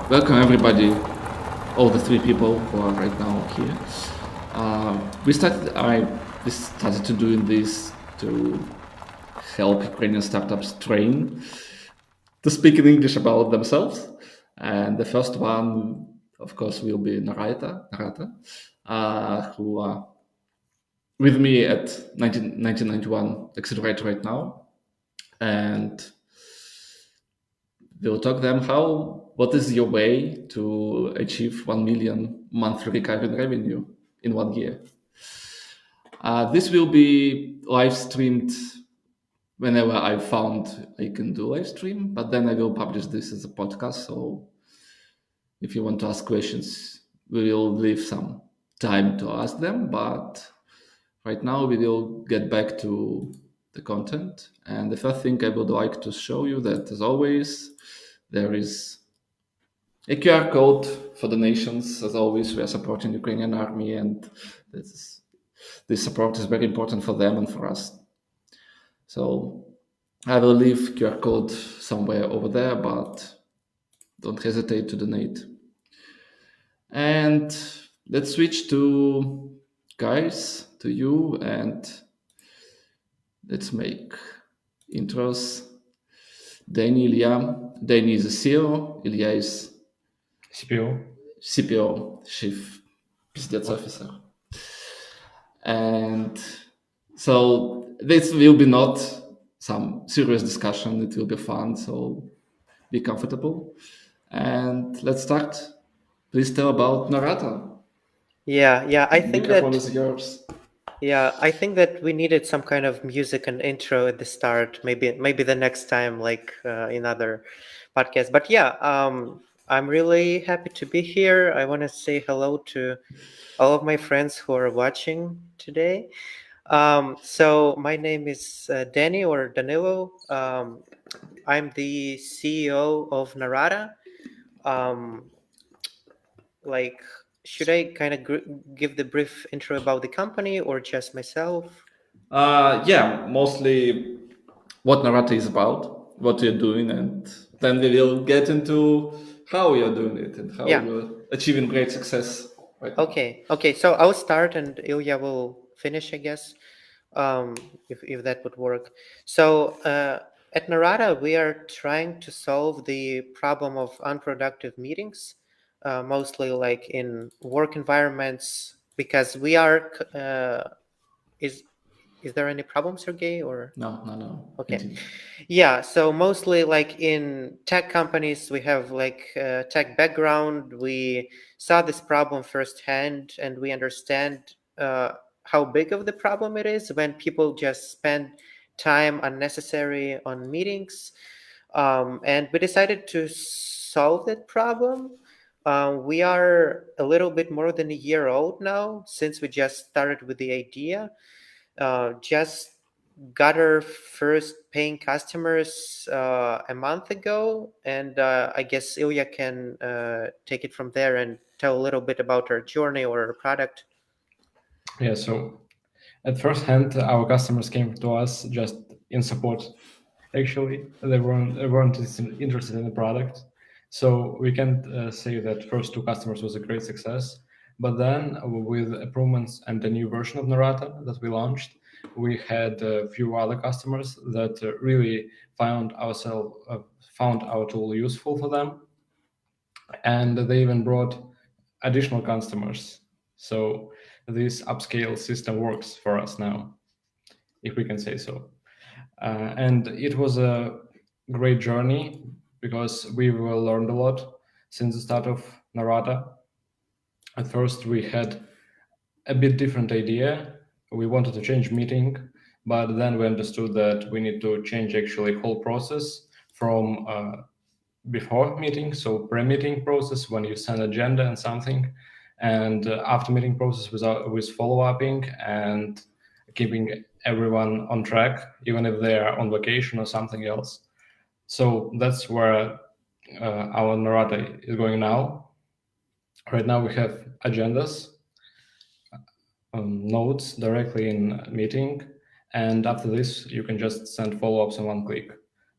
Welcome everybody, all the three people who are right now here. We started to doing this to help Ukrainian startups train to speak in English about themselves. And the first one, of course, will be Naratta, who are with me at 1991 Accelerator right now. And we'll talk them what is your way to achieve 1 million monthly recurring revenue in 1 year. This will be live streamed whenever I found I can do live stream, but then I will publish this as a podcast. So if you want to ask questions, we will leave some time to ask them. But right now we will get back to the content. And the first thing I would like to show you that, as always, there is a QR code for donations. As always, we are supporting the Ukrainian army, and this support is very important for them and for us. So I will leave QR code somewhere over there, but don't hesitate to donate. And let's switch to guys, to you, and let's make intros. Danny, Ilya. Danny is a CEO, Ilya is CPO. CPO, Chief Business Officer. And so this will be not some serious discussion. It will be fun. So be comfortable. And let's start. Please tell about Naratta. Yeah, I think Microphone that is yours. we needed some kind of music and intro at the start. Maybe the next time, like in other podcasts. But yeah, I'm really happy to be here. I want to say hello to all of my friends who are watching today. So my name is Danny or Danilo. I'm the CEO of Naratta. Um, like should I kind of give the brief intro about the company or just myself? Yeah, mostly what Naratta is about, what you're doing, and then we will get into how you're doing it and how Yeah. you're achieving great success right now. Okay, so I'll start and Ilya will finish, I guess, if that would work. So at Naratta, we are trying to solve the problem of unproductive meetings, mostly like in work environments, because we are is there any problem, Sergey, or No. okay? Continue. Yeah, so mostly like in tech companies, we have like tech background. We saw this problem firsthand, and we understand how big of the problem it is when people just spend time unnecessary on meetings. And we decided to solve that problem. We are a little bit more than a year old now since we just started with the idea. Just got our first paying customers a month ago, and I guess Ilya can take it from there and tell a little bit about our journey or our product. Yeah, so at first hand, our customers came to us just in support. Actually, they weren't interested in the product. So we can't say that first two customers was a great success. But then with improvements and the new version of Naratta that we launched, we had a few other customers that really found our tool useful for them, and they even brought additional customers. So this upscale system works for us now, if we can say so. And it was a great journey because we learned a lot since the start of Naratta. At first, we had a bit different idea. We wanted to change meeting, but then we understood that we need to change actually whole process from before meeting, so pre-meeting process when you send agenda and something, and after meeting process with follow-upping and keeping everyone on track, even if they are on vacation or something else. So that's where our Naratta is going now. Right now we have agendas, notes directly in meeting, and after this you can just send follow-ups in one click.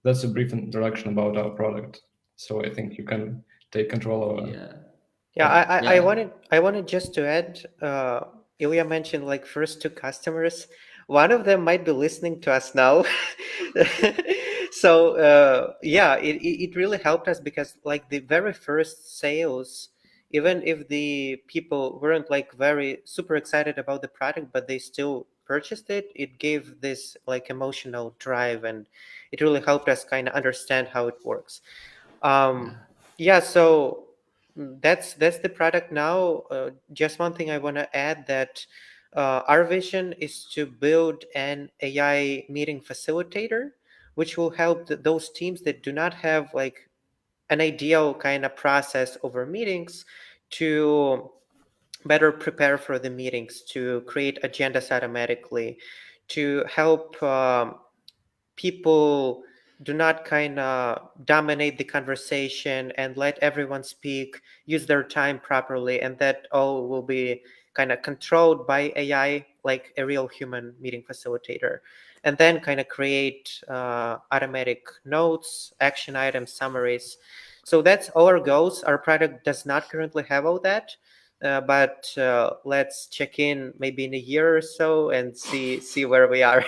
That's a brief introduction about our product. So I think you can take control over. Yeah. Yeah, I Yeah. wanted just to add, Ilya mentioned like first two customers. One of them might be listening to us now. So yeah, it really helped us because like the very first sales, even if the people weren't like very super excited about the product, but they still purchased it, it gave this like emotional drive, and it really helped us kind of understand how it works. Yeah. Yeah, so that's the product now. Just one thing I want to add that our vision is to build an AI meeting facilitator, which will help those teams that do not have like an ideal kind of process over meetings to better prepare for the meetings, to create agendas automatically, to help people do not kind of dominate the conversation and let everyone speak, use their time properly, and that all will be kind of controlled by AI, like a real human meeting facilitator, and then kind of create automatic notes, action items, summaries. So that's all our goals. Our product does not currently have all that. But let's check in maybe in a year or so and see where we are.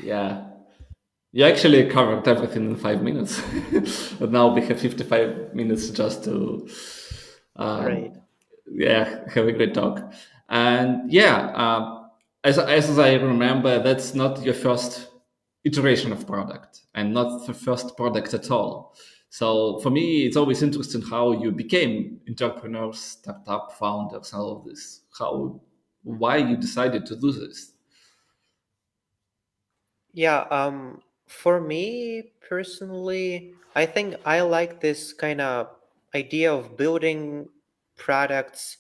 Yeah. You actually covered everything in 5 minutes, but now we have 55 minutes just to, Right. um, yeah, have a great talk. And yeah, as I remember, that's not your first iteration of product and not the first product at all. So for me, it's always interesting how you became entrepreneurs, startup founders, all of this. Why you decided to do this? Yeah, for me personally, I think I like this kind of idea of building products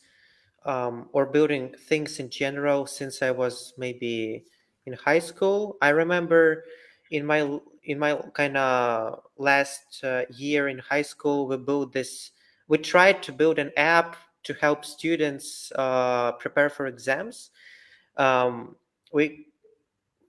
or building things in general since I was maybe in high school. I remember in my kind of last year in high school, we tried to build an app to help students prepare for exams. We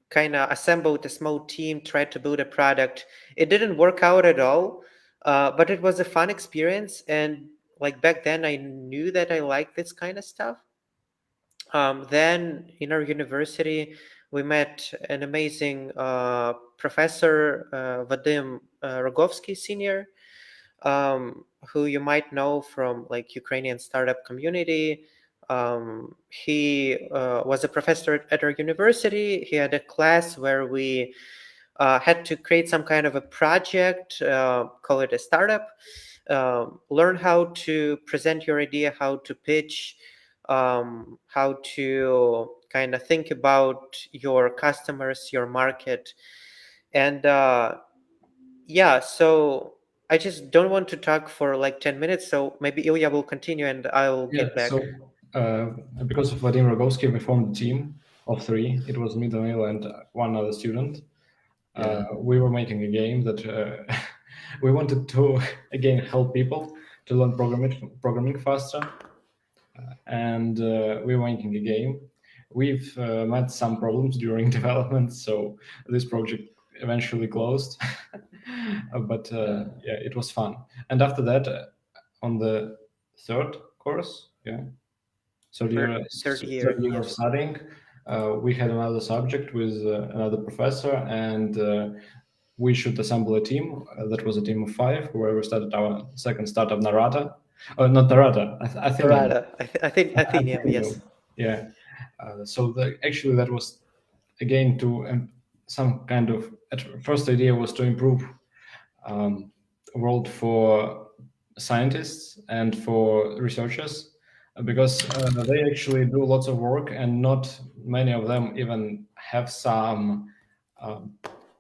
kind of assembled a small team, tried to build a product. It didn't work out at all, but it was a fun experience. And like back then, I knew that I liked this kind of stuff. Then in our university, we met an amazing professor, Vadim Rogovsky Senior, who you might know from like Ukrainian startup community. He was a professor at our university. He had a class where we had to create some kind of a project, call it a startup, learn how to present your idea, how to pitch, how to kind of think about your customers, your market. And yeah, so I just don't want to talk for like 10 minutes. So maybe Ilya will continue and I'll Yeah, get back. so because of Vladimir Rogovsky, we formed a team of three. It was me, Danil, and one other student. Yeah. We were making a game that we wanted to again help people to learn programming faster, and we were making a game. We've met some problems during development, so this project eventually closed. But yeah, it was fun. And after that, on the third course, yeah, Third year, third year of yes. studying, we had another subject with another professor, and we should assemble a team. That was a team of five, where we started our second startup, Naratta. Not Naratta, Athenium. Naratta, Athenium, yes. Yeah. So actually, that was again to some kind of at first idea was to improve world for scientists and for researchers because they actually do lots of work and not many of them even have some um,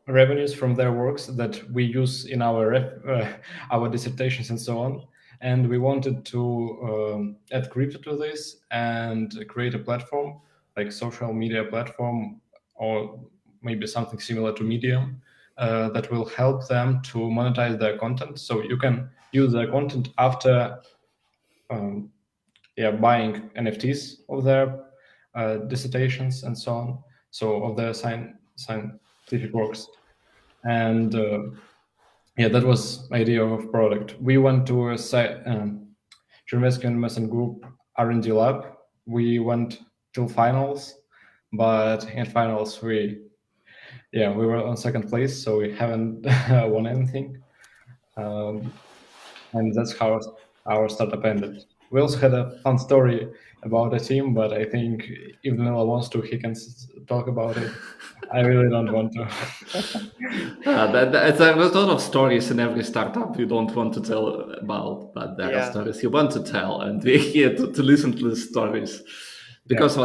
revenues from their works that we use in our dissertations and so on. And we wanted to add crypto to this and create a platform like social media platform or maybe something similar to Medium that will help them to monetize their content. So you can use their content after yeah, buying NFTs of their dissertations and so on, so of their scientific works. And yeah, that was idea of product. We went to a site, Germescu Investment Group R&D lab. We went till finals, but in finals we were on second place, so we haven't won anything. Um, and that's how our startup ended. We also had a fun story about a team, but I think if Danila wants to, he can talk about it. I really don't want to. There's a lot of stories in every startup you don't want to tell about, but there are Yeah. stories you want to tell, and we're here to listen to the stories. Yeah. Because,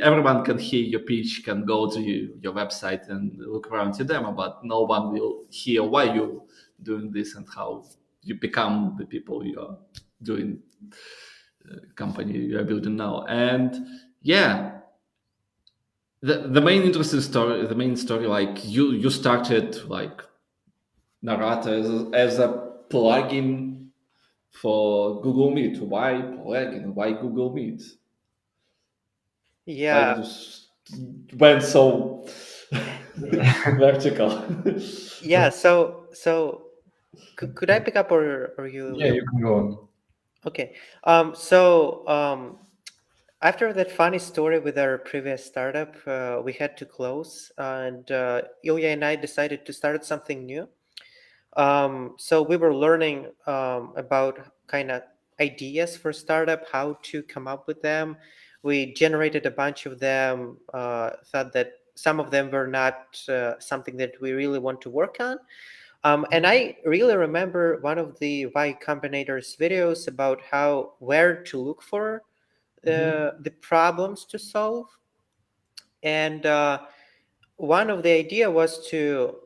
everyone can hear your pitch, can go to your website and look around your demo, but no one will hear why you're doing this and how you become the people you are doing, company you are building now. And yeah, the main interesting story, the main story, like you started like Naratta as a plugin for Google Meet. Why plugin? Why Google Meet? Why Yeah. just went so vertical? Yeah. So could I pick up, or you Yeah, you will? can go on. Okay. So after that funny story with our previous startup, we had to close, and Ilya and I decided to start something new. So we were learning about kind of ideas for startup, how to come up with them. We generated a bunch of them. Thought that some of them were not something that we really want to work on. And I really remember one of the Y Combinator's videos about how where to look for the problems to solve. And one of the idea was to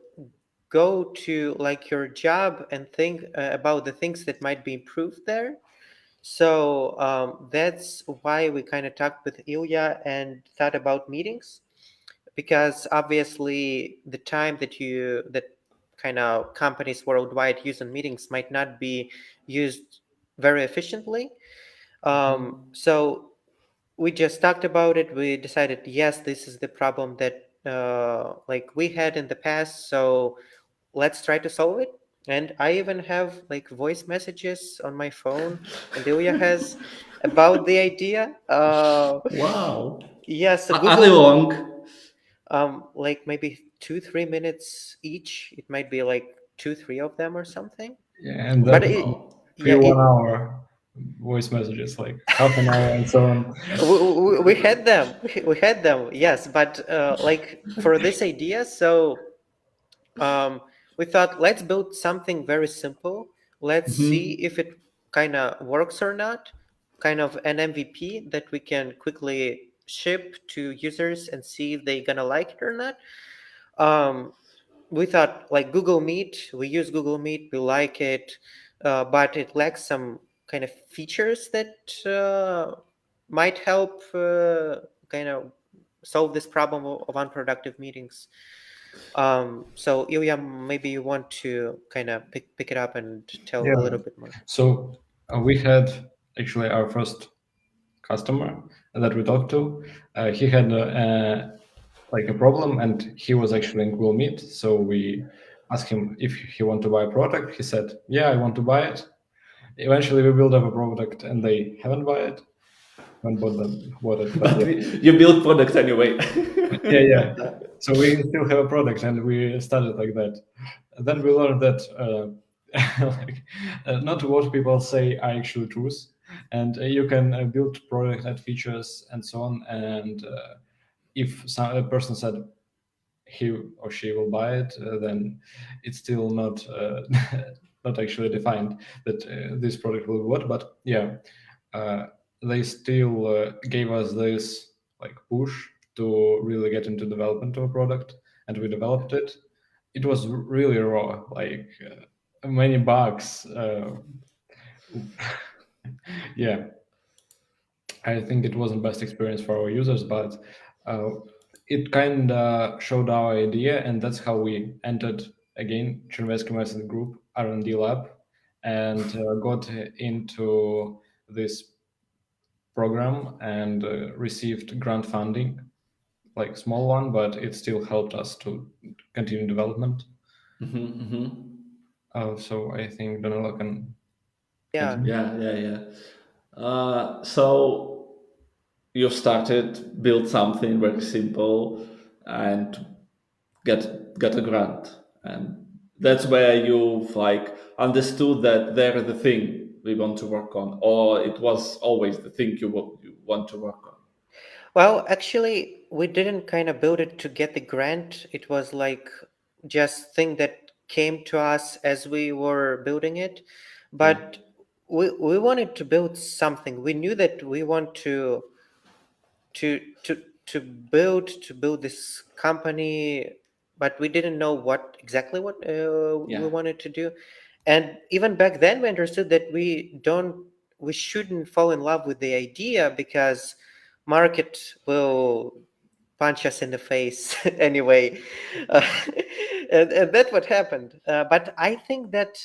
go to like your job and think about the things that might be improved there. So that's why we kind of talked with Ilya and thought about meetings, because obviously the time that kind of companies worldwide use on meetings might not be used very efficiently. So we just talked about it. We decided, yes, this is the problem that like we had in the past. So let's try to solve it. And I even have like voice messages on my phone, and Ilya has about the idea. Wow. Yeah, so Are they Google, long? like maybe 2-3 minutes each. It might be like 2-3 of them or something. Yeah, and But then it, yeah, few one it hour voice messages, like half an hour and so on. we had them. We had them, yes. But like for this idea, so um, we thought let's build something very simple. Let's see Mhm. if it kind of works or not. Kind of an MVP that we can quickly ship to users and see if they're gonna like it or not. Um, we thought like Google Meet. We use Google Meet. We like it, but it lacks some kind of features that might help kind of solve this problem of unproductive meetings. So Ilya, maybe you want to kind of pick it up and tell a Yeah. little bit more. So we had actually our first customer that we talked to. He had like a problem, and he was actually in Google Meet. So we asked him if he want to buy a product. He said, "Yeah, I want to buy it." Eventually, we build up a product, and they haven't bought it. Haven't bought it, but But yeah, you build product anyway. yeah, yeah. So we still have a product, and we started like that. Then we learned that like, not what people say are actually truth, and you can build product and features and so on. And if a person said he or she will buy it, then it's still not not actually defined that this product will be what. But yeah, uh, they still gave us this like push to really get into development of a product, and we developed it. It was really raw, like many bugs. Yeah, I think it wasn't best experience for our users, but uh, it kind of showed our idea, and that's how we entered again Chernovsky Medicine Group R&D lab, and got into this program and received grant funding, like small one, but it still helped us to continue development. Hmm. So I think Donella can Yeah. continue. Yeah, yeah, yeah. So you started, build something very simple, and get a grant, and that's where you've like understood that they're the thing we want to work on, or it was always the thing you want to work on. Well, actually, we didn't kind of build it to get the grant. It was like just thing that came to us as we were building it. Yeah, But we wanted to build something. We knew that we want to to to build this company, but we didn't know what exactly what we yeah, wanted to do. And even back then we understood that we shouldn't fall in love with the idea because market will punch us in the face anyway. uh, and that's what happened. But I think that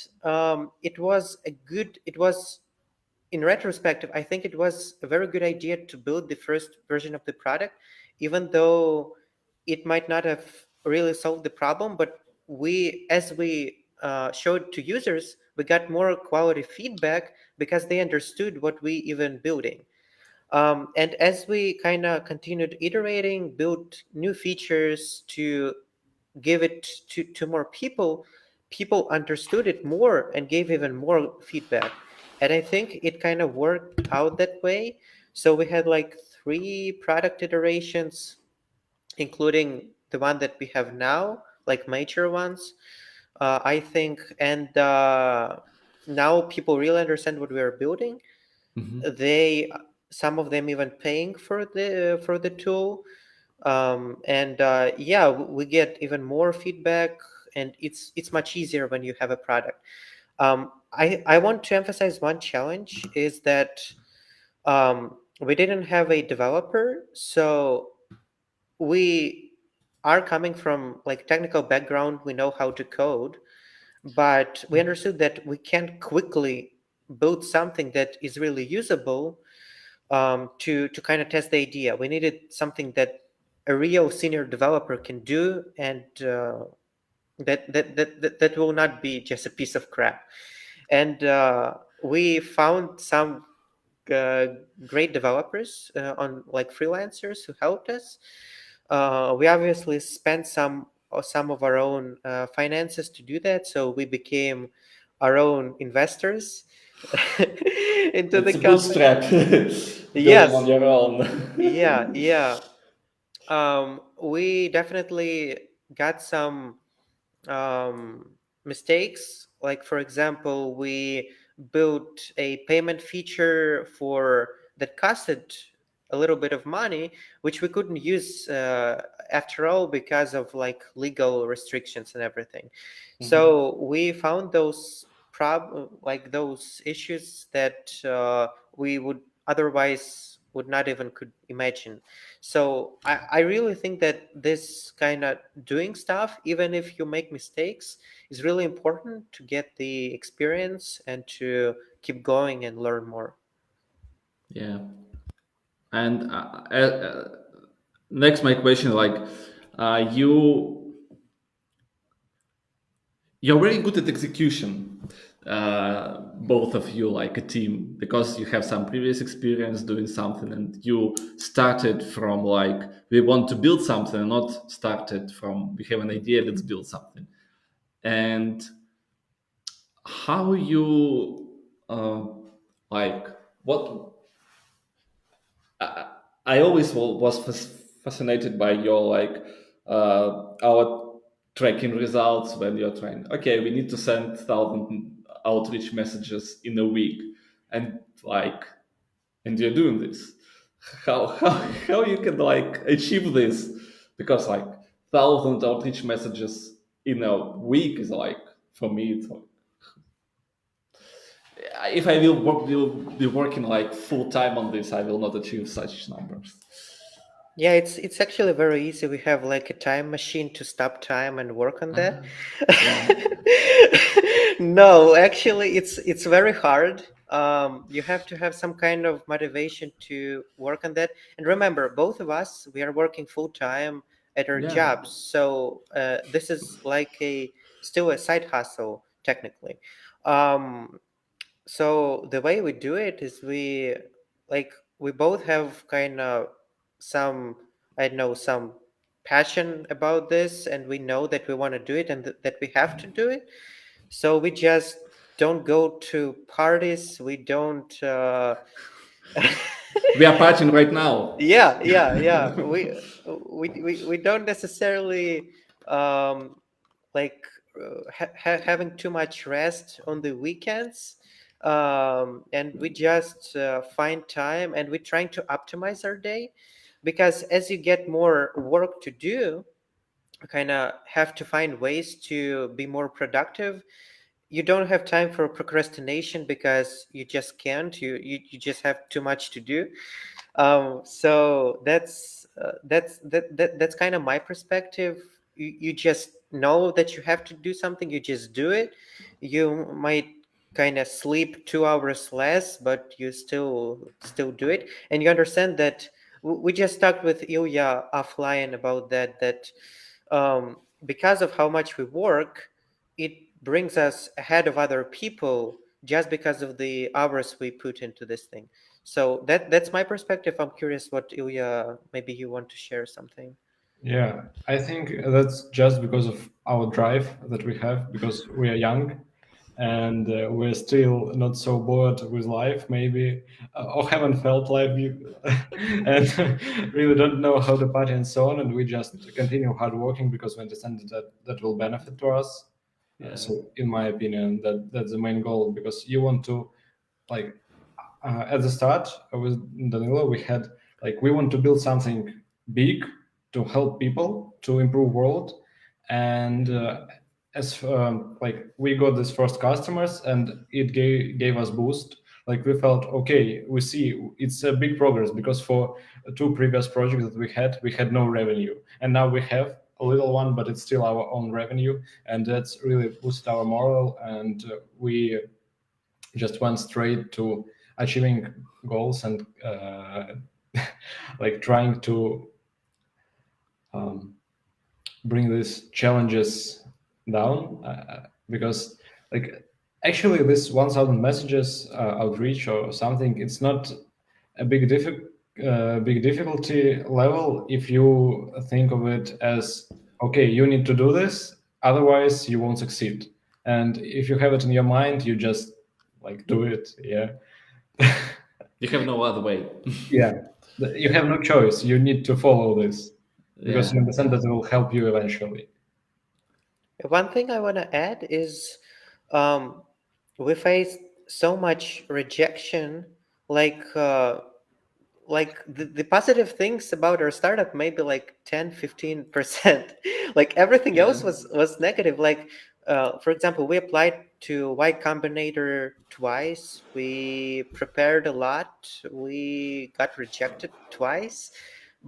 it was in retrospective, I think it was a very good idea to build the first version of the product, even though it might not have really solved the problem. But as we showed to users, we got more quality feedback because they understood what we even building. And as we kind of continued iterating, built new features to give it to more people, people understood it more and gave even more feedback. And I think it kind of worked out that way. So we had like three product iterations, including the one that we have now, like major ones, I think. And now people really understand what we are building. hmm, They, some of them even paying for the tool. And yeah, we get even more feedback, and it's much easier when you have a product. I want to emphasize one challenge is that we didn't have a developer, so we are coming from like technical background. We know how to code, but we understood that we can't quickly build something that is really usable to kind of test the idea. We needed something that a real senior developer can do, and that will not be just a piece of crap. And we found some uh, great developers on like freelancers who helped us. We obviously spent some of our own finances to do that, so we became our own investors into the it's a company. bootstrap. Building on Yes, your own. yeah, yeah. We definitely got some mistakes. Like for example, we built a payment feature for that costed a little bit of money, which we couldn't use after all because of like legal restrictions and everything. Hmm. So we found those like those issues that we would otherwise would not even could imagine. So I really think that this kind of doing stuff, even if you make mistakes, is really important to get the experience and to keep going and learn more. Yeah, and next my question, like, you're very good at execution, both of you, like a team, because you have some previous experience doing something, and you started from like we want to build something, not started from we have an idea, let's build something. And how you like what I always was fascinated by your like our tracking results when you're trying. Okay, we need to send 1,000 outreach messages in a week, and like, and you're doing this. How you can like achieve this? Because like 1,000 outreach messages in a week is like, for me it's like, if I will be working like full time on this, I will not achieve such numbers. Yeah, it's actually very easy. We have like a time machine to stop time and work on that. Ah, yeah, No, actually, it's very hard. You have to have some kind of motivation to work on that. And remember, both of us, we are working full time at our yeah, jobs. So this is like a still a side hustle technically. Um, so the way we do it is we both have kind of some, I don't know, some passion about this, and we know that we want to do it, and that we have to do it. So we just don't go to parties. We don't. We are partying right now. Yeah. We don't necessarily um, like having too much rest on the weekends, and we just find time, and we're trying to optimize our day, because as you get more work to do, you kind of have to find ways to be more productive. You don't have time for procrastination because you just can't. You just have too much to do. So that's kind of my perspective. You just know that you have to do something, you just do it. You might kind of sleep 2 hours less, but you still do it, and you understand that. We just talked with Ilya offline about that because of how much we work, it brings us ahead of other people just because of the hours we put into this thing. So that's my perspective. I'm curious what Ilya, maybe you want to share something. Yeah, I think that's just because of our drive that we have, because we are young and we're still not so bored with life, maybe, or haven't felt life, and really don't know how to party and so on. And we just continue hard working because we understand that that will benefit to us. Yeah. So, in my opinion, that's the main goal, because you want to, like, at the start with Danilo, we had, like, we want to build something big to help people to improve world, and as like we got these first customers, and it gave us boost. Like, we felt okay, we see it's a big progress, because for two previous projects that we had no revenue, and now we have a little one, but it's still our own revenue, and that's really boosted our morale, and we just went straight to achieving goals, and like trying to um, bring these challenges down, because, like, actually this 1000 messages outreach or something, it's not a big difficulty level if you think of it as, okay, you need to do this, otherwise you won't succeed. And if you have it in your mind, you just, like, do it. Yeah. You have no other way. Yeah, you have no choice. You need to follow this, because Yeah. you understand that it will help you eventually. One thing I want to add is, um, we face so much rejection, like the positive things about our startup maybe like 10-15%. Like everything Yeah. else was negative. Like for example, we applied to Y Combinator twice, we prepared a lot, we got rejected twice,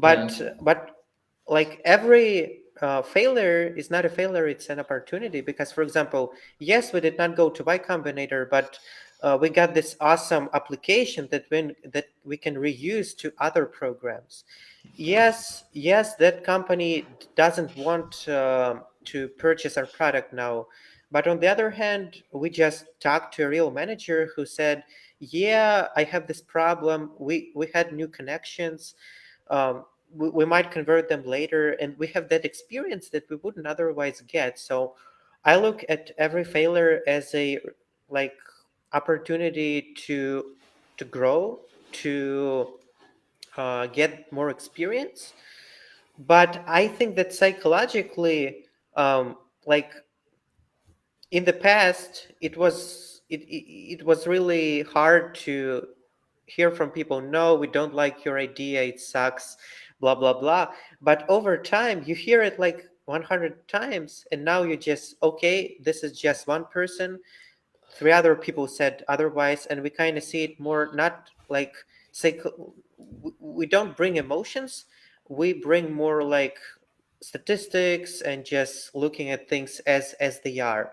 Yeah. but like every failure is not a failure, it's an opportunity. Because for example, yes, we did not go to Y Combinator, but we got this awesome application that we can reuse to other programs. Yes, that company doesn't want to purchase our product now, but on the other hand, we just talked to a real manager who said, "Yeah, I have this problem. We had new connections. We might convert them later, and we have that experience that we wouldn't otherwise get." So I look at every failure as a like opportunity to grow, to get more experience. But I think that psychologically, like in the past, it was really hard to hear from people, no, we don't like your idea, it sucks, blah blah blah. But over time you hear it like 100 times, and now you just, okay, this is just one person, three other people said otherwise, and we kind of see it more, not like psycho, we don't bring emotions, we bring more like statistics and just looking at things as they are.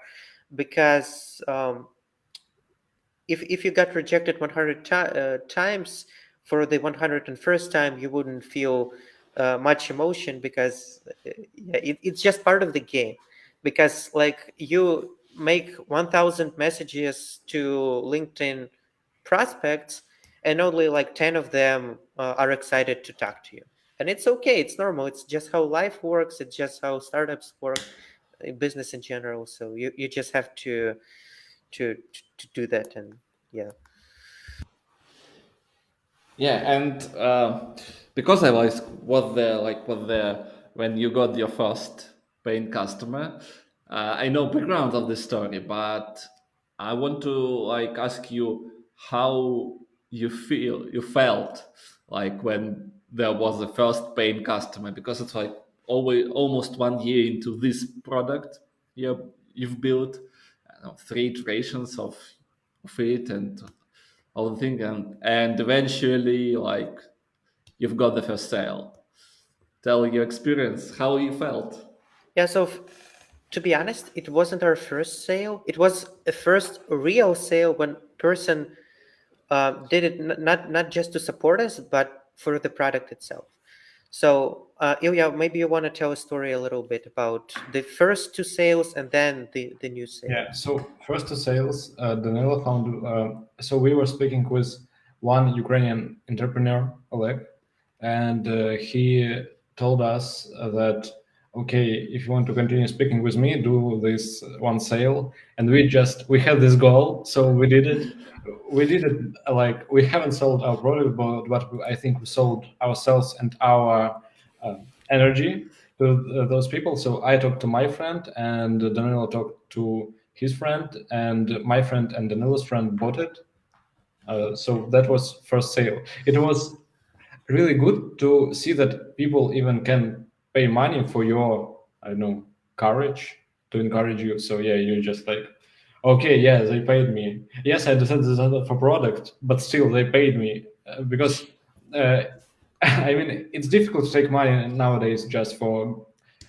Because if you got rejected 100 times, for the 101st time you wouldn't feel much emotion, because yeah, it's just part of the game. because like you make 1000 messages to LinkedIn prospects, and only like 10 of them are excited to talk to you. And it's okay, it's normal, it's just how life works, it's just how startups work, business in general. So you just have to do that. And yeah. Yeah, and because I was there, when you got your first paying customer. I know background of the story, but I want to ask you how you felt like when there was the first paying customer, because it's like always almost 1 year into this product you've built, I don't know, 3 iterations of it and all the thing, and eventually you've got the first sale. Tell your experience, how you felt. Yeah, so to be honest, it wasn't our first sale. It was a first real sale when person did it not just to support us, but for the product itself. So, Ilya, maybe you want to tell a story a little bit about the first two sales and then the new sale. Yeah. So first to sales, Danilo found. So we were speaking with one Ukrainian entrepreneur, Oleg, and he told us that okay, if you want to continue speaking with me, do this one sale. And we had this goal, so we did it. We did it like we haven't sold our product, but I think we sold ourselves and our energy to those people. So I talked to my friend, and Danilo talked to his friend, and my friend and Danilo's friend bought it. So that was first sale. It was really good to see that people even can pay money for your, I don't know, courage to encourage you. So yeah, you're just like, okay, yeah, they paid me. Yes, I decided this is for product, but still they paid me because uh, I mean it's difficult to take money nowadays just for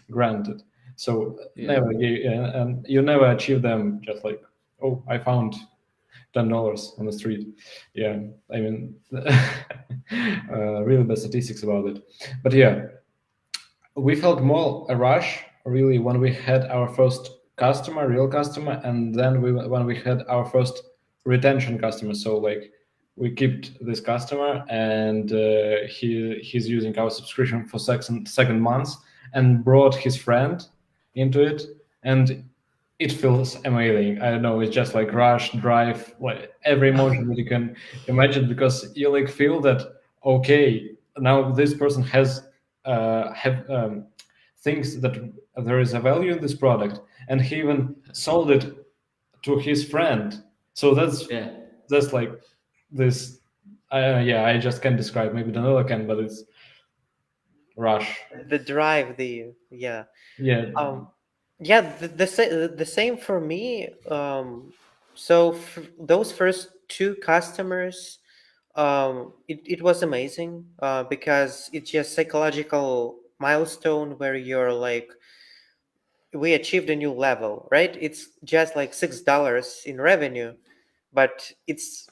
granted. So Yeah. and you never achieve them just like, oh, I found $10 on the street. Yeah, I mean, really bad statistics about it. But yeah, we felt more a rush really when we had our first customer, real customer, and then when we had our first retention customer. So like we kept this customer, and he's using our subscription for second months, and brought his friend into it, and it feels amazing. I don't know, it's just like rush, drive, like every emotion that you can imagine, because you like feel that okay, now this person has have thinks that there is a value in this product, and he even sold it to his friend. So Yeah. that's like this. Yeah, I just can't describe. Maybe Danilo can, but it's rush. The drive, the yeah. Yeah, Yeah, the same for me. So those first two customers, it was amazing because it's just psychological milestone where you're like, we achieved a new level, right? It's just like $6 in revenue, but it's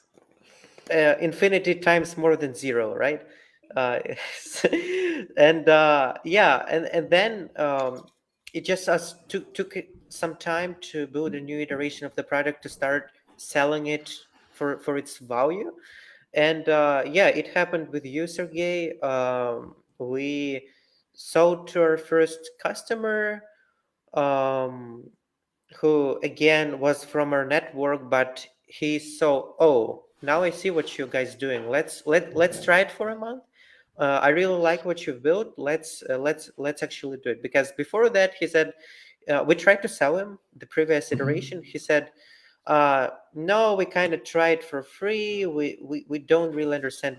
infinity times more than zero, right? Uh, and yeah, and then it just us took some time to build a new iteration of the product to start selling it for its value. And yeah, it happened with you, Sergey. We sold to our first customer, um, who again was from our network, but he saw, oh, now I see what you guys doing. Let's try it for a month. I really like what you've built. Let's actually do it. Because before that, he said, we tried to sell him the previous iteration. He said, no, we kind of tried for free. We don't really understand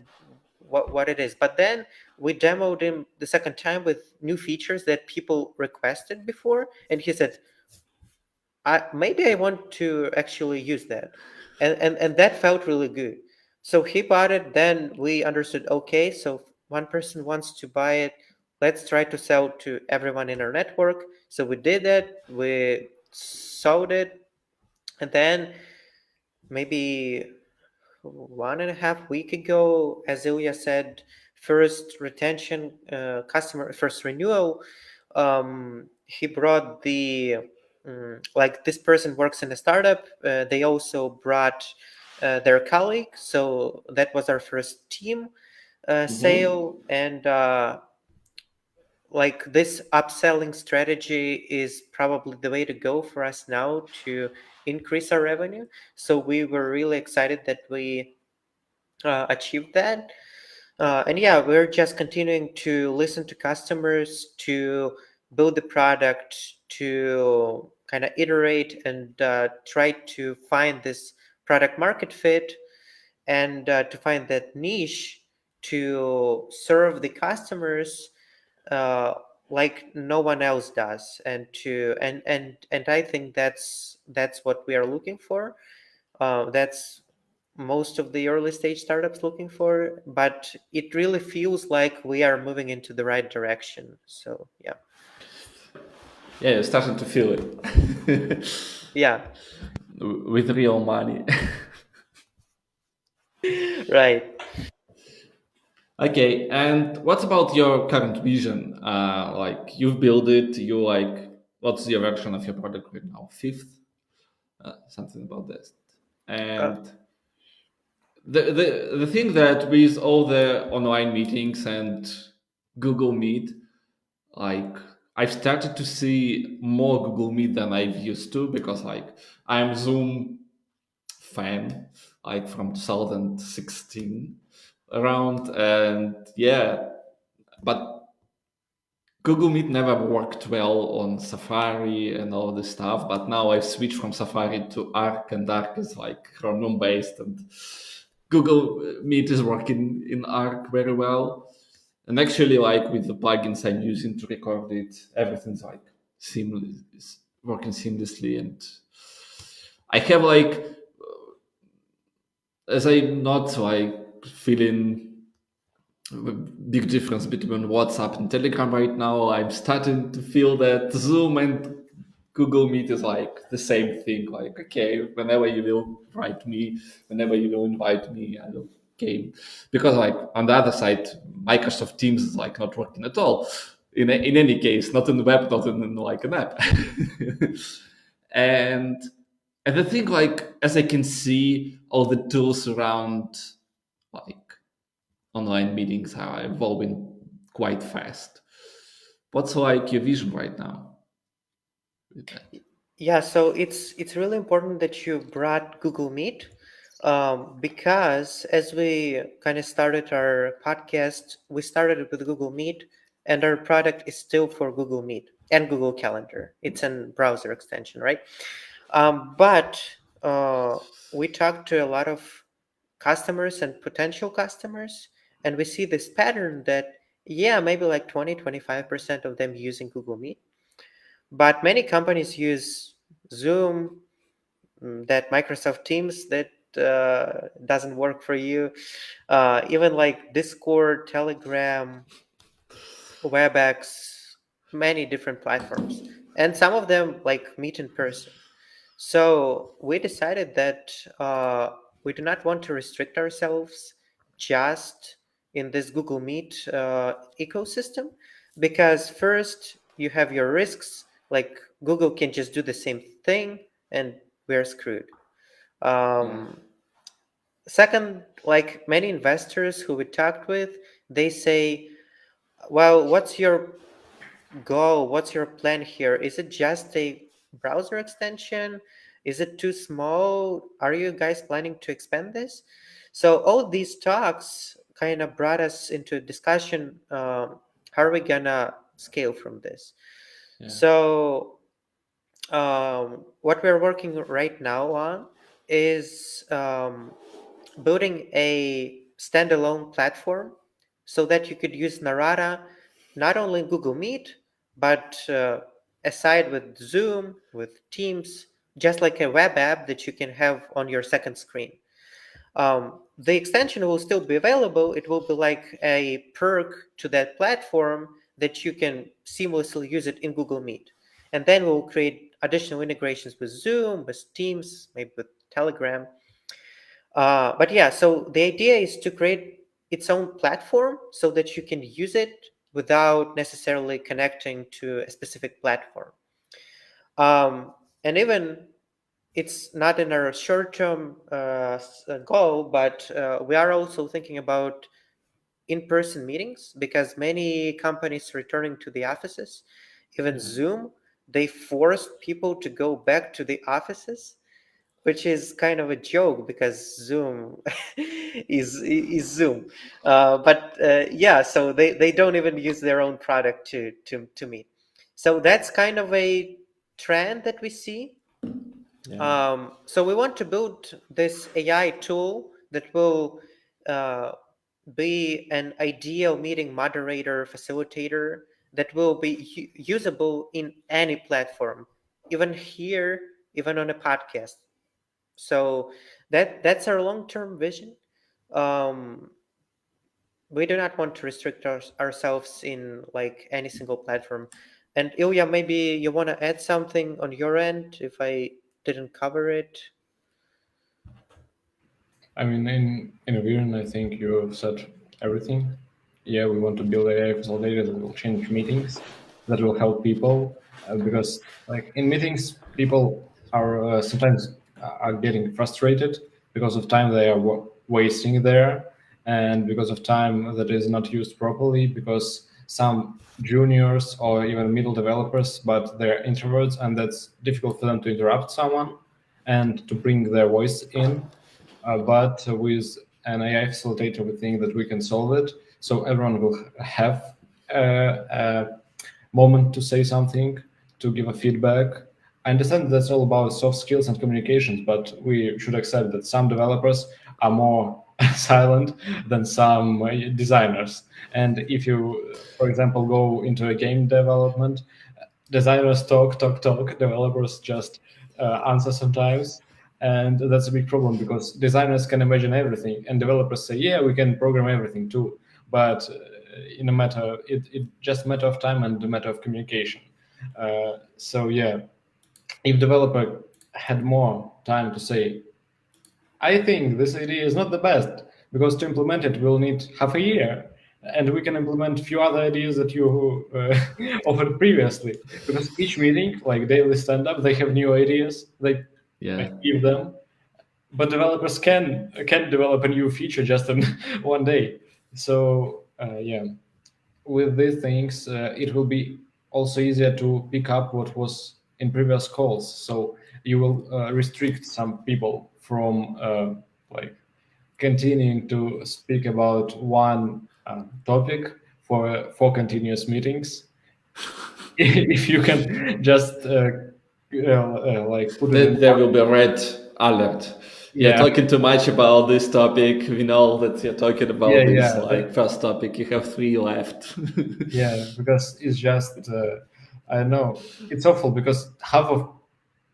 what it is. But then we demoed him the second time with new features that people requested before, and he said, maybe I want to actually use that, and that felt really good. So he bought it. Then we understood. Okay, so one person wants to buy it. Let's try to sell to everyone in our network. So we did it. We sold it, and then maybe 1.5 week ago, as Ilya said, first retention customer, first renewal. He brought the like this person works in a startup. They also brought their colleague, so that was our first team sale, and like this upselling strategy is probably the way to go for us now to increase our revenue. So we were really excited that we achieved that. And yeah, we're just continuing to listen to customers, to build the product, to kind of iterate and try to find this product market fit, and to find that niche to serve the customers uh, like no one else does, and to and I think that's what we are looking for. That's most of the early stage startups looking for, but it really feels like we are moving into the right direction. So yeah. Yeah, you're starting to feel it. Yeah. With real money. Right. Okay, and what about your current vision? Like you've built it, you like, what's your version of your product right now? Fifth, something about this. uh, And the thing that with all the online meetings and Google Meet, like I've started to see more Google Meet than I've used to, because like I'm Zoom fan, like from 2016 around, and yeah, but Google Meet never worked well on Safari and all this stuff, but now I've switched from Safari to Arc, and Arc is like Chromium based, and Google Meet is working in Arc very well. And actually, like with the plugins I'm using to record it, everything's like seamless, working seamlessly, and I have like, as I'm not like feeling a big difference between WhatsApp and Telegram right now. I'm starting to feel that Zoom and Google Meet is like the same thing. Like, okay, whenever you will write me, whenever you will invite me, I will game. Because like on the other side, Microsoft Teams is like not working at all. In any case, not in the web, not in like an app. and and I think like as I can see all the tools around like online meetings are evolving quite fast. What's like your vision right now with that? yeah, so it's really important that you brought Google Meet, because as we kind of started our podcast, we started it with Google Meet, and our product is still for Google Meet and Google Calendar. It's a browser extension, right? But we talked to a lot of customers and potential customers, and we see this pattern that, yeah, maybe like 20-25% of them using Google Meet, but many companies use Zoom, that Microsoft Teams that doesn't work for you, even like Discord, Telegram, WebEx, many different platforms, and some of them like meet in person. So we decided that we do not want to restrict ourselves just in this Google Meet ecosystem, because first you have your risks, like Google can just do the same thing and we're screwed. Yeah. Um, Second, like many investors who we talked with, they say, well, what's your goal? What's your plan here? Is it just a browser extension? Is it too small? Are you guys planning to expand this? So all these talks kind of brought us into a discussion. How are we gonna scale from this? Yeah. So what we're working right now on is building a standalone platform so that you could use Naratta not only in Google Meet, but aside with Zoom, with Teams, just like a web app that you can have on your second screen. The extension will still be available. It will be like a perk to that platform that you can seamlessly use it in Google Meet. And then we'll create additional integrations with Zoom, with Teams, maybe with Telegram. But yeah, so the idea is to create its own platform so that you can use it without necessarily connecting to a specific platform. And even it's not in our short-term goal, but we are also thinking about in-person meetings because many companies returning to the offices, even Zoom, they forced people to go back to the offices, which is kind of a joke because Zoom is Zoom. But so they don't even use their own product to meet. So that's kind of a trend that we see. So we want to build this AI tool that will uh, be an ideal meeting moderator, facilitator that will be usable in any platform, even here, even on a podcast. So that's our long-term vision. Um, we do not want to restrict ourselves in like any single platform. And Ilya, maybe you want to add something on your end if I didn't cover it. I mean, in a vision, I think you have said everything. Yeah, we want to build AI facilitators that will change meetings, that will help people, because like in meetings, people are sometimes are getting frustrated because of time they are wasting there, and because of time that is not used properly. Because some juniors or even middle developers, but they're introverts, and that's difficult for them to interrupt someone and to bring their voice in, but with an AI facilitator, we think that we can solve it. So everyone will have a moment to say something, to give a feedback. I understand that's all about soft skills and communications, but we should accept that some developers are more silent than some designers. And if you, for example, go into a game development, designers talk, talk, talk. Developers just answer sometimes, and that's a big problem because designers can imagine everything, and developers say, "Yeah, we can program everything too." But in a matter, it just a matter of time and a matter of communication. So yeah, if developer had more time to say, I think this idea is not the best because to implement it, we'll need half a year. And we can implement a few other ideas that you offered previously. Because each meeting, like daily stand up, they have new ideas. They Yeah. give them, but developers can develop a new feature just in one day. So yeah, with these things, it will be also easier to pick up what was in previous calls. So you will restrict some people from like continuing to speak about one topic for four continuous meetings. If you can just like put it in Then there one, will be a red alert. You're yeah, talking too much about this topic. We know that you're talking yeah, about this yeah. like first topic. You have three left. Yeah, because it's just I don't know. It's awful because half of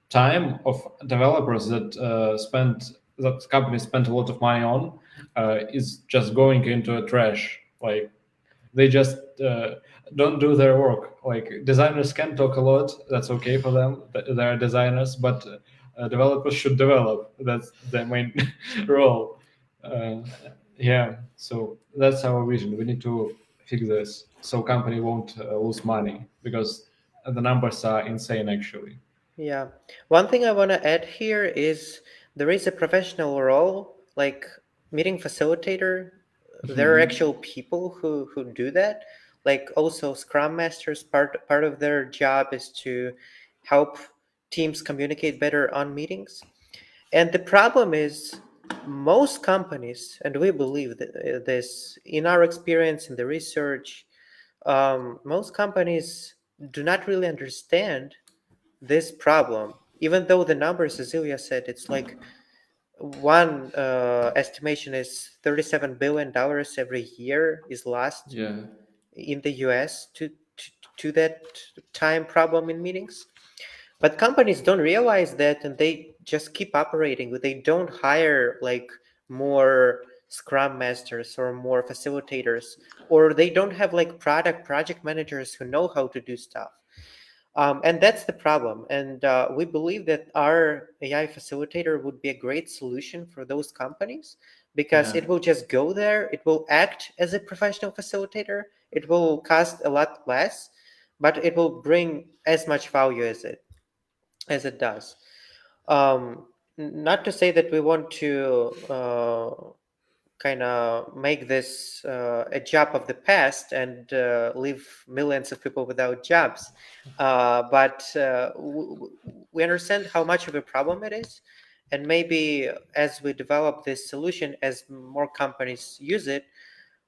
time of developers that that companies spent a lot of money on is just going into a trash. Like they just don't do their work. Like designers can talk a lot. That's okay for them. They're designers, but developers should develop. That's their main role. Uh, yeah, so that's our vision. We need to fix this so company won't lose money because the numbers are insane actually. Yeah. One thing I want to add here is there is a professional role, like meeting facilitator. There are actual people who do that. Like also Scrum Masters, part of their job is to help teams communicate better on meetings. And the problem is most companies, and we believe this in our experience in the research, most companies do not really understand this problem, even though the numbers, as Ilya said, it's like one estimation is $37 billion every year is lost Yeah. in the US to that time problem in meetings. But companies don't realize that and they just keep operating. They don't hire like more scrum masters or more facilitators, or they don't have like project managers who know how to do stuff. And that's the problem. And we believe that our AI facilitator would be a great solution for those companies because Yeah. it will just go there, it will act as a professional facilitator, it will cost a lot less, but it will bring as much value as it. as it does. Not to say that we want to kind of make this a job of the past and leave millions of people without jobs, but we understand how much of a problem it is, and maybe as we develop this solution, as more companies use it,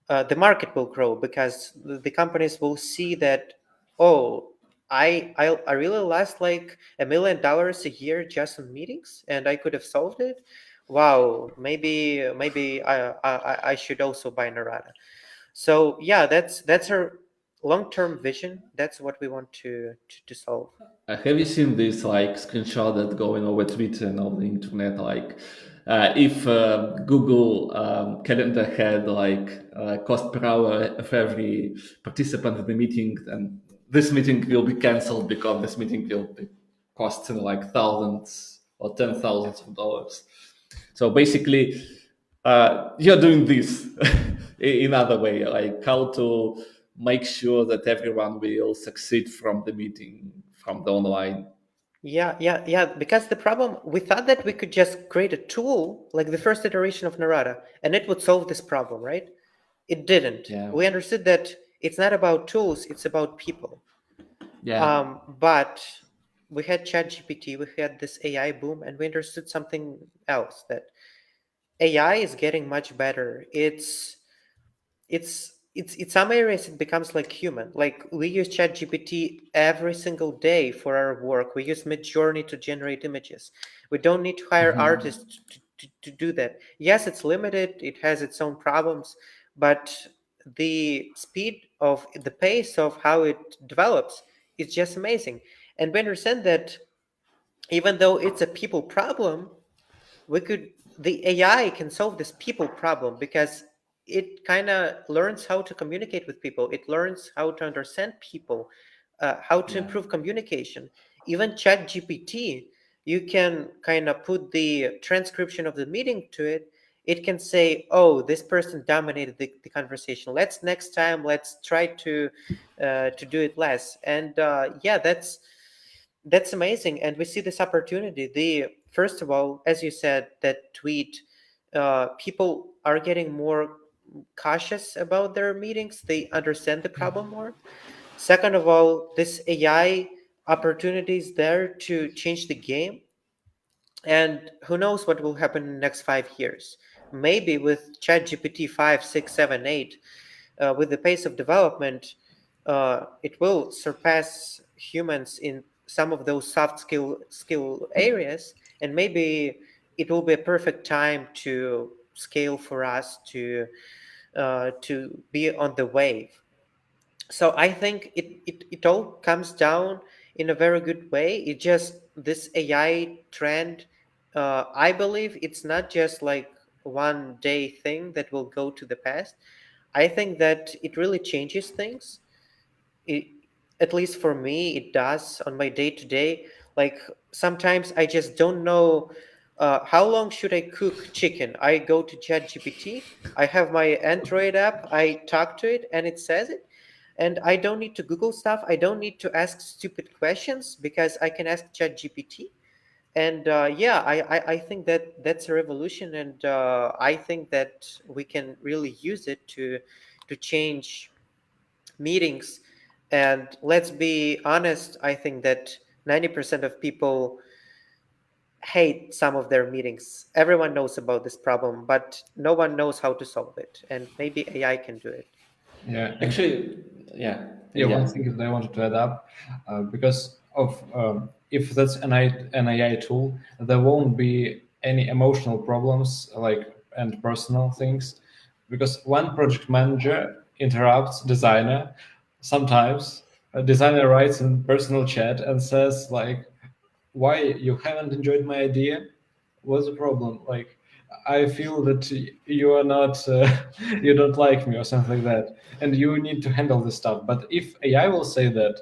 the market will grow because the companies will see that, oh, I really lost like $1 million a year just on meetings, and I could have solved it. Wow, maybe I should also buy Naratta. So yeah, that's our long-term vision. That's what we want to solve. Have you seen this like screenshot that going over Twitter and all the internet? Like, if Google Calendar had like cost per hour of every participant in the meeting, then this meeting will be cancelled because this meeting will be costing like thousands or ten thousands of dollars. So basically, you're doing this in other way, like how to make sure that everyone will succeed from the meeting, from the online. Yeah. Because the problem, we thought that we could just create a tool like the first iteration of Narada, and it would solve this problem, right? It didn't. Yeah, We understood that it's not about tools; it's about people. yeah, But we had ChatGPT, we had this AI boom, and we understood something else, that AI is getting much better. It's in some areas it becomes like human. Like we use ChatGPT every single day for our work. We use Midjourney to generate images. We don't need to hire artists to do that. Yes, it's limited, it has its own problems, but the speed of the pace of how it develops is just amazing. And we understand that even though it's a people problem, we could the AI can solve this people problem because it kind of learns how to communicate with people. It learns how to understand people, how to yeah, improve communication. Even Chat GPT, you can kind of put the transcription of the meeting to it. It can say, "Oh, this person dominated the conversation. Let's next time let's try to do it less." And yeah, that's amazing, and we see this opportunity. The first of all, as you said, that tweet, people are getting more cautious about their meetings. They understand the problem more. Second of all, this AI opportunity is there to change the game, and who knows what will happen in the next 5 years. Maybe with ChatGPT 5, 6, 7, 8, with the pace of development, it will surpass humans in some of those soft skill areas, and maybe it will be a perfect time to scale for us to be on the wave. So I think it all comes down in a very good way. It just this AI trend. I believe it's not just like one day thing that will go to the past. I think that it really changes things. It, at least for me, it does on my day to day. Like sometimes I just don't know how long should I cook chicken. I go to ChatGPT. I have my Android app. I talk to it, and it says it. And I don't need to Google stuff. I don't need to ask stupid questions because I can ask ChatGPT. And yeah, I think that that's a revolution, and I think that we can really use it to change meetings. And let's be honest, I think that 90% of people hate some of their meetings. Everyone knows about this problem, but no one knows how to solve it. And maybe AI can do it. Yeah, and actually, yeah, yeah, one yeah, thing that I wanted to add up, because of if that's an AI tool, there won't be any emotional problems like and personal things, because one project manager interrupts designer. Sometimes a designer writes in personal chat and says like, "Why you haven't enjoyed my idea? What's the problem? Like, I feel that you are not, you don't like me or something like that, and you need to handle this stuff." But if AI will say that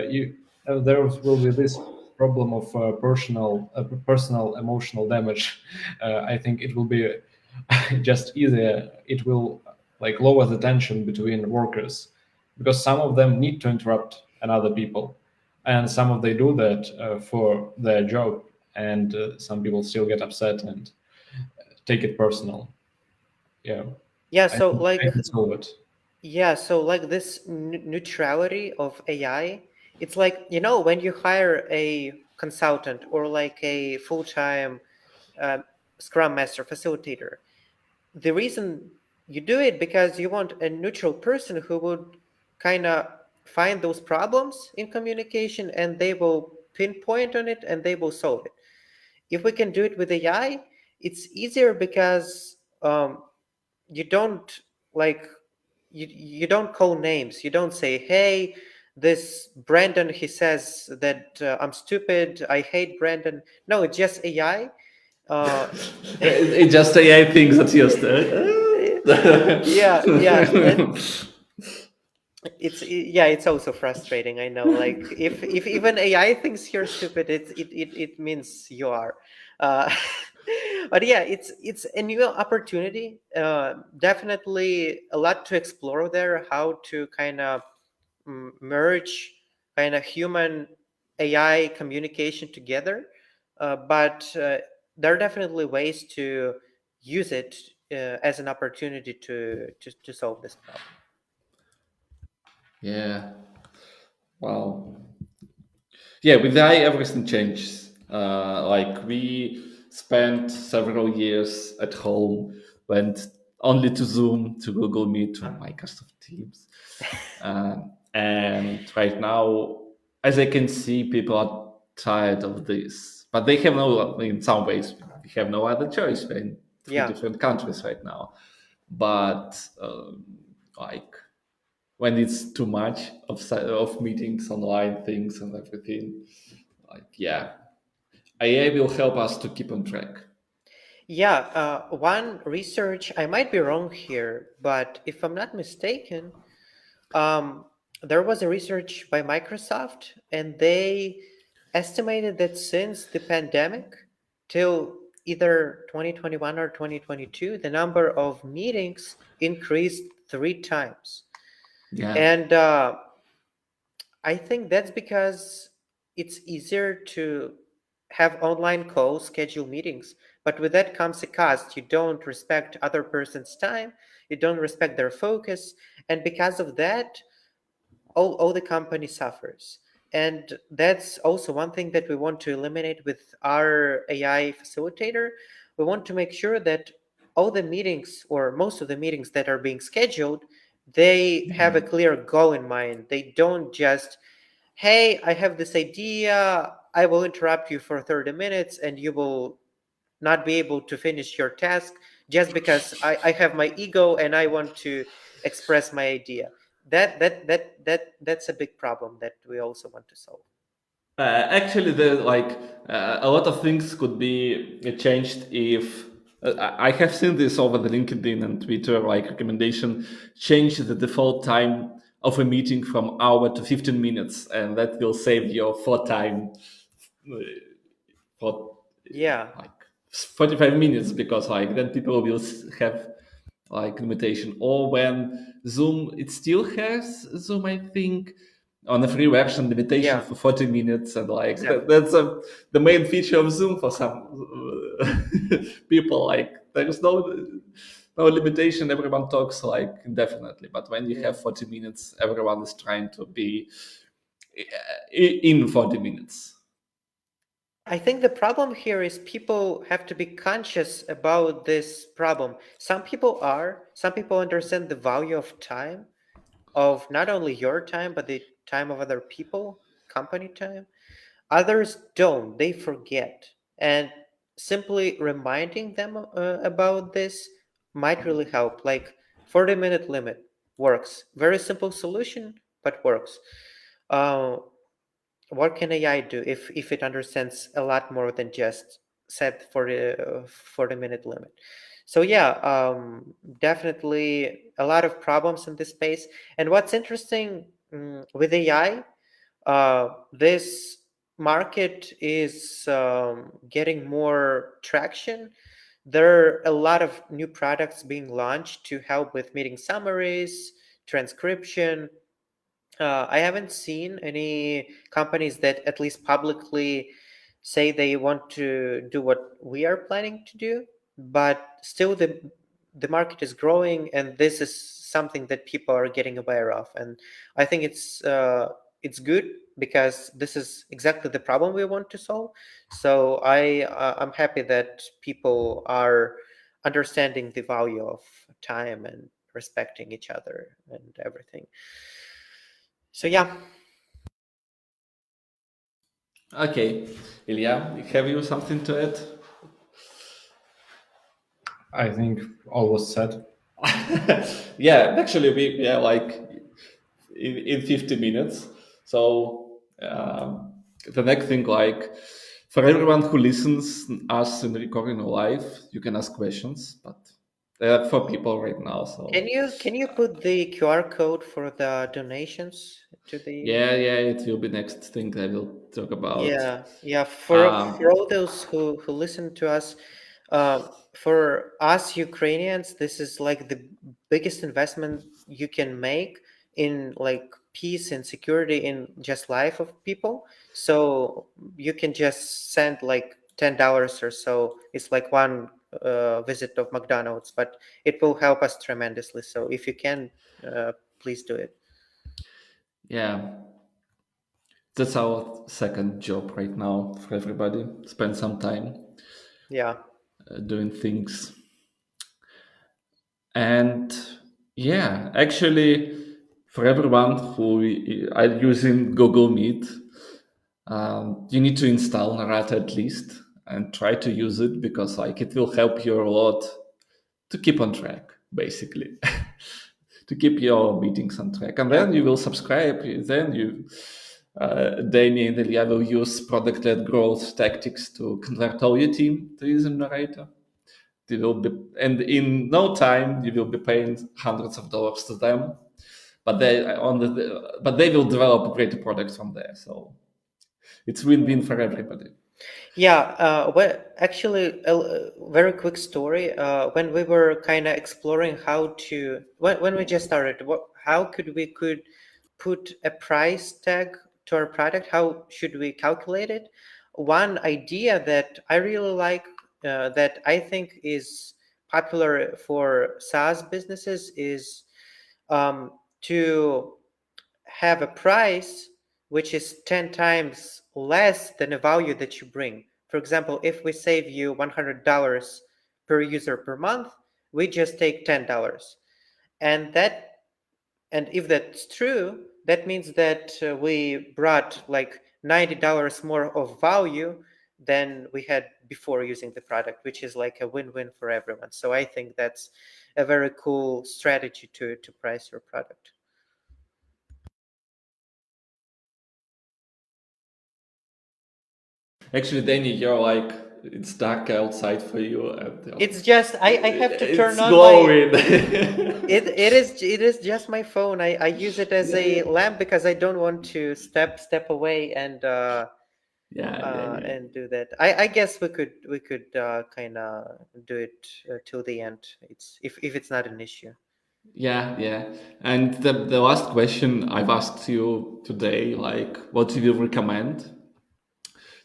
you there will be this problem of personal emotional damage, I think it will be just easier. It will like lower the tension between workers, because some of them need to interrupt another people. and some of they do that for their job, and some people still get upset and take it personal. Yeah, Yeah, I so think I like can solve it. yeah, so like this neutrality of AI, it's like, when you hire a consultant or like a full-time uh, Scrum Master facilitator, the reason you do it because you want a neutral person who would kind of find those problems in communication, and they will pinpoint on it and they will solve it. If we can do it with AI, it's easier because you don't like you don't call names. You don't say, "Hey, this Brandon, he says that I'm stupid. I hate Brandon." No, it's just AI. Uh, It just AI thinks that you're yeah, and it's also frustrating. I know. Like if even AI thinks you're stupid, it means you are. Uh, but yeah, it's a new opportunity. Definitely a lot to explore there. How to kind of merge kind of human AI communication together. But there are definitely ways to use it as an opportunity to solve this problem. Yeah. Wow. Yeah, with AI, everything changes. Like we spent several years at home, went only to Zoom, to Google Meet, to Microsoft Teams, and right now, as I can see, people are tired of this, but they have no. In some ways, we have no other choice. We're in three Yeah. different countries right now, but like when it's too much of meetings, online things, and everything. Like, yeah, AI will help us to keep on track. Yeah, one research, I might be wrong here, but if I'm not mistaken, um, there was a research by Microsoft, and they estimated that since the pandemic till either 2021 or 2022, the number of meetings increased 3 times. Yeah. And I think that's because it's easier to have online calls, schedule meetings, but with that comes a cost. You don't respect other person's time, you don't respect their focus, and because of that, all the company suffers. And that's also one thing that we want to eliminate with our AI facilitator. We want to make sure that all the meetings or most of the meetings that are being scheduled, they have a clear goal in mind. They don't just, hey, I have this idea, I will interrupt you for 30 minutes and you will not be able to finish your task just because I have my ego and I want to express my idea. That's a big problem that we also want to solve. Actually, the like a lot of things could be changed if I have seen this over the LinkedIn and Twitter like recommendation change the default time of a meeting from hour to 15 minutes, and that will save your for time uh, for Yeah, like 45 minutes because like then people will have like limitation, or when Zoom it still has Zoom, I think, on the free version limitation yeah, for 40 minutes, and like exactly. that's the main feature of Zoom for some people. Like there is no limitation, everyone talks like indefinitely, but when you Yeah. have 40 minutes everyone is trying to be in 40 minutes. I think the problem here is people have to be conscious about this problem. Some people understand the value of time, of not only your time, but the time of other people, company time. Others don't, they forget. And simply reminding them about this might really help. Like 40-minute limit works. Very simple solution, but works. Uh, what can AI do if it understands a lot more than just set for the 40-minute limit? So yeah, definitely a lot of problems in this space. And what's interesting with AI, this market is getting more traction. There are a lot of new products being launched to help with meeting summaries, transcription, I haven't seen any companies that at least publicly say they want to do what we are planning to do, but still the market is growing, and this is something that people are getting aware of, and I think it's good because this is exactly the problem we want to solve. So I'm happy that people are understanding the value of time and respecting each other and everything. So yeah. Okay, Ilya, have you something to add? I think all was said. Yeah, actually, we are like in 50 minutes. So the next thing, like for everyone who listens us in recording live, you can ask questions, but they are for people right now. So Can you put the QR code for the donations to the? yeah, it will be next thing I will talk about. Yeah, yeah. For Um, all those who listen to us, for us Ukrainians, this is like the biggest investment you can make in like peace and security in just life of people. So you can just send like $10 or so. It's like one visit of McDonald's, but it will help us tremendously. So if you can, please do it. yeah, that's our second job right now for everybody. Spend some time Yeah. doing things. And yeah, actually, for everyone who are using Google Meet, you need to install Naratta at least and try to use it because like it will help you a lot to keep on track, basically, to keep your meetings on track. And Yeah. then you will subscribe. Then Danny and Ilya will use product-led growth tactics to convert all your team to using Narrator. They will be, and in no time you will be paying hundreds of dollars to them, but they will develop great products from there. So it's win-win for everybody. Yeah, well, actually, a very quick story. When we were kind of exploring how to, when we just started, how could put a price tag to our product? How should we calculate it? One idea that I really like, that I think is popular for SaaS businesses is to have a price which is 10 times less than the value that you bring. For example, if we save you $100 per user per month, we just take $10. And if that's true, that means that we brought like $90 more of value than we had before using the product, which is like a win-win for everyone. So I think that's a very cool strategy to price your product. Actually, Danny, you're like it's dark outside for you, and It's just I have to turn it's on my glowing. it is just my phone. I use it as Yeah, a lamp because I don't want to step away yeah. and do that. I guess we could kind of do it till the end. It's if it's not an issue. Yeah. And the last question I've asked you today, like, what do you recommend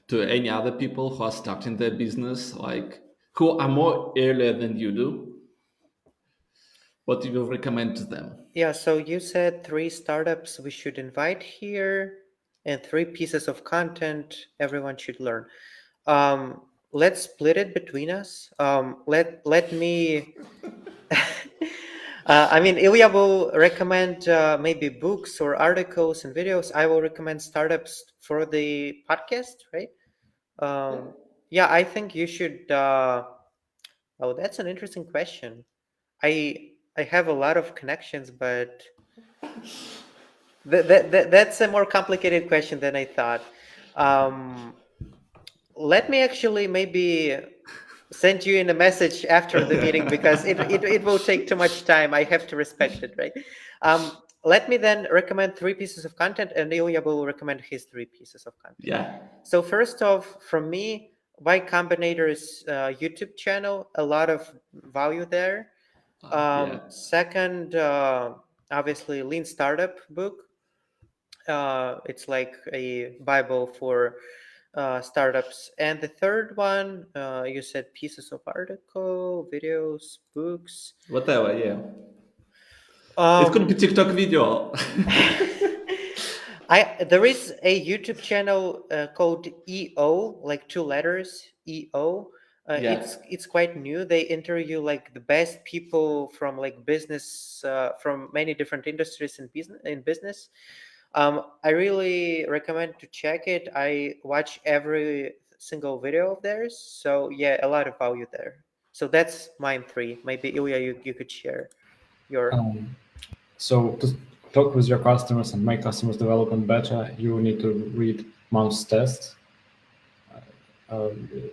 to any other people who are starting their business, like, who are more earlier than you do? What do you recommend to them? Yeah, so you said three startups we should invite here and three pieces of content everyone should learn. Let's split it between us. Let me. I mean, Ilya will recommend maybe books or articles and videos. I will recommend startups for the podcast, right? Yeah, I think you should. Oh, that's an interesting question. I have a lot of connections, but that's a more complicated question than I thought. Um, Let me actually maybe send you in a message after the meeting because it will take too much time. I have to respect it, right? Let me then recommend three pieces of content, and Ilya will recommend his three pieces of content. Yeah, So first off, from me, Y Combinator's YouTube channel, a lot of value there. yeah, Second, obviously, Lean Startup book. It's like a Bible for startups. And the third one, you said pieces of article, videos, books. Whatever, yeah. It could be Um, TikTok video. there is a YouTube channel called EO, like two letters, EO. Yeah, It's quite new. They interview like the best people from like business, from many different industries in business. I really recommend to check it. I watch every single video of theirs. So yeah, a lot of value there. So that's mine three. Maybe Ilya, you could share your. Um, so to talk with your customers and make customers development better, you need to read Mouse tests.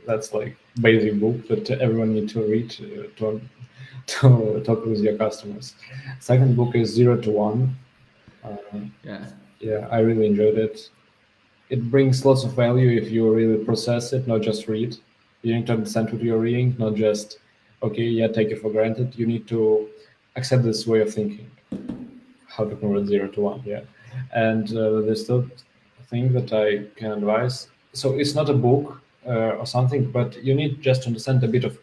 That's like basic book that everyone need to read to talk with your customers. Second book is 0 to 1. yeah, Yeah, I really enjoyed it. It brings lots of value if you really process it, not just read. You need to understand what you're reading, not just okay, yeah, take it for granted. You need to accept this way of thinking. How to convert 0 to 1, yeah. And the third thing that I can advise. So it's not a book or something, but you need just to understand a bit of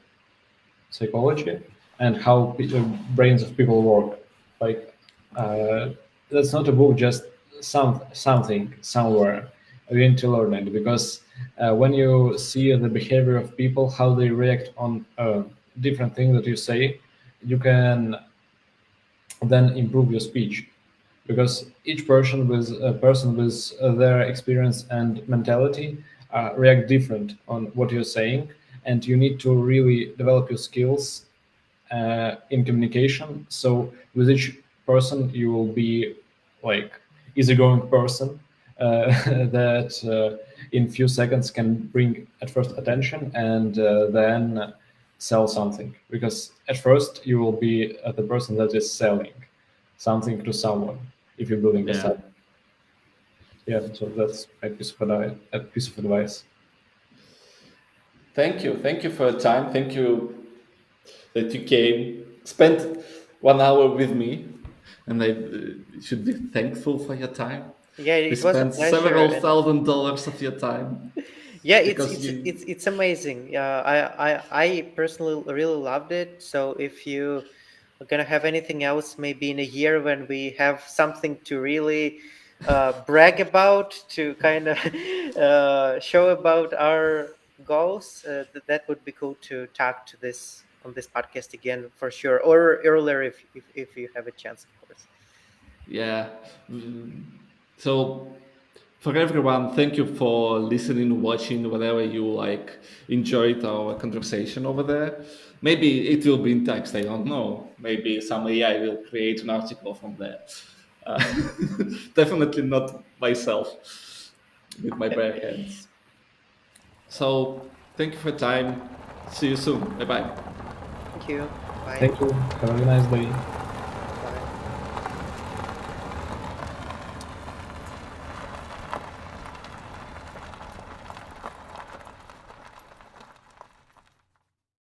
psychology and how brains of people work. Like uh, that's not a book, just something somewhere. You need to learn it because when you see the behavior of people, how they react on different things that you say, you can then improve your speech because each person with their experience and mentality react different on what you're saying, and you need to really develop your skills in communication. So with each person, you will be like easygoing person that in few seconds can bring at first attention and then sell something. Because at first you will be the person that is selling something to someone if you're building a yeah. startup. Yeah, so that's a piece of advice. Thank you for your time. Thank you that you came, spent 1 hour with me, and I should be thankful for your time. Yeah, We it was a spent pleasure, several and $1,000s of your time yeah, because you, it's amazing. Yeah, I personally really loved it. So if you are gonna have anything else, maybe in a year when we have something to really brag about, to kind of show about our goals, that would be cool to talk to this on this podcast again for sure, or earlier if you have a chance, of course. yeah. Mm, So for everyone, thank you for listening, watching, whatever you like enjoyed our conversation over there. Maybe it will be in text, I don't know. Maybe some AI will create an article from there. Uh, definitely not myself with my bare hands. So thank you for your time. See you soon. Bye bye. Thank you. Bye. Thank you. Have a nice day.